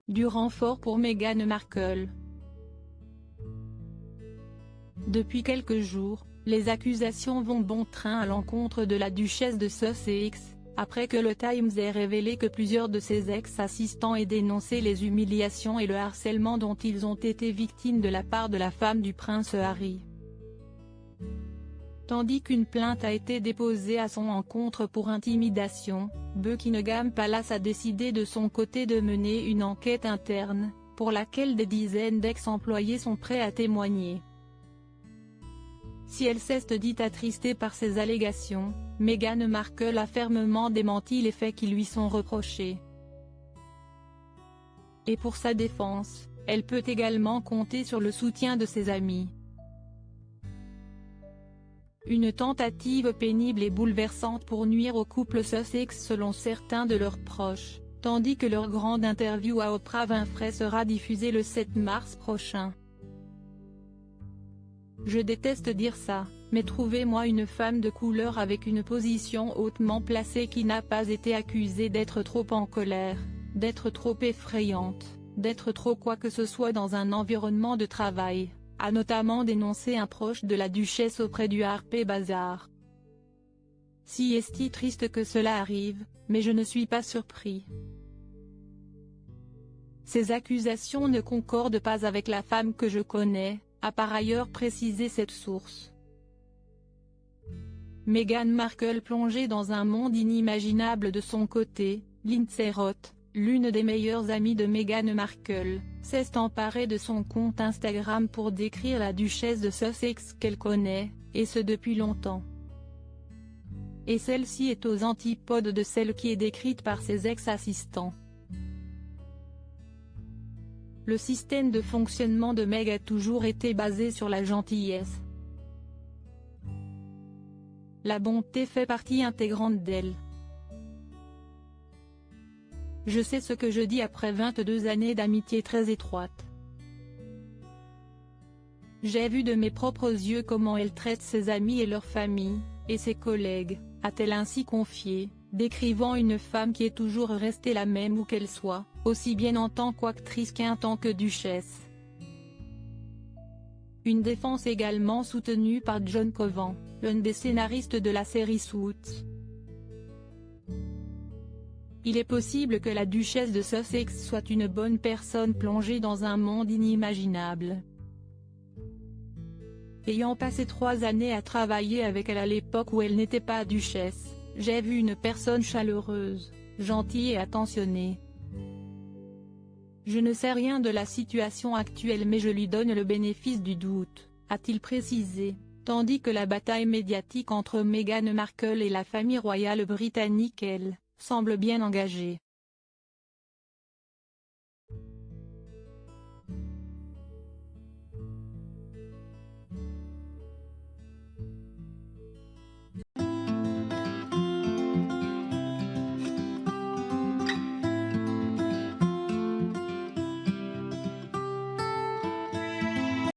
Du renfort pour Meghan Markle. Depuis quelques jours, les accusations vont bon train à l'encontre de la duchesse de Sussex, après que le Times ait révélé que plusieurs de ses ex-assistants aient dénoncé les humiliations et le harcèlement dont ils ont été victimes de la part de la femme du prince Harry. Tandis qu'une plainte a été déposée à son encontre pour intimidation, Buckingham Palace a décidé de son côté de mener une enquête interne, pour laquelle des dizaines d'ex-employés sont prêts à témoigner. Si elle s'est dite attristée par ces allégations, Meghan Markle a fermement démenti les faits qui lui sont reprochés. Et pour sa défense, elle peut également compter sur le soutien de ses amis. Une tentative pénible et bouleversante pour nuire au couple Sussex selon certains de leurs proches, tandis que leur grande interview à Oprah Winfrey sera diffusée le 7 mars prochain. Je déteste dire ça, mais trouvez-moi une femme de couleur avec une position hautement placée qui n'a pas été accusée d'être trop en colère, d'être trop effrayante, d'être trop quoi que ce soit dans un environnement de travail, a notamment dénoncé un proche de la duchesse auprès du Harper Bazaar. Si est-il triste que cela arrive, mais je ne suis pas surpris. Ces accusations ne concordent pas avec la femme que je connais, a par ailleurs précisé cette source. Meghan Markle plongée dans un monde inimaginable de son côté, Lindsay Roth, l'une des meilleures amies de Meghan Markle, s'est emparée de son compte Instagram pour décrire la duchesse de Sussex qu'elle connaît, et ce depuis longtemps. Et celle-ci est aux antipodes de celle qui est décrite par ses ex-assistants. Le système de fonctionnement de Meg a toujours été basé sur la gentillesse. La bonté fait partie intégrante d'elle. Je sais ce que je dis après 22 années d'amitié très étroite. J'ai vu de mes propres yeux comment elle traite ses amis et leur famille, et ses collègues, a-t-elle ainsi confié, décrivant une femme qui est toujours restée la même où qu'elle soit, aussi bien en tant qu'actrice qu'en tant que duchesse. Une défense également soutenue par John Covan, l'un des scénaristes de la série Suits. Il est possible que la duchesse de Sussex soit une bonne personne plongée dans un monde inimaginable. Ayant passé 3 années à travailler avec elle à l'époque où elle n'était pas duchesse, j'ai vu une personne chaleureuse, gentille et attentionnée. Je ne sais rien de la situation actuelle mais je lui donne le bénéfice du doute, a-t-il précisé, tandis que la bataille médiatique entre Meghan Markle et la famille royale britannique semble bien engagée.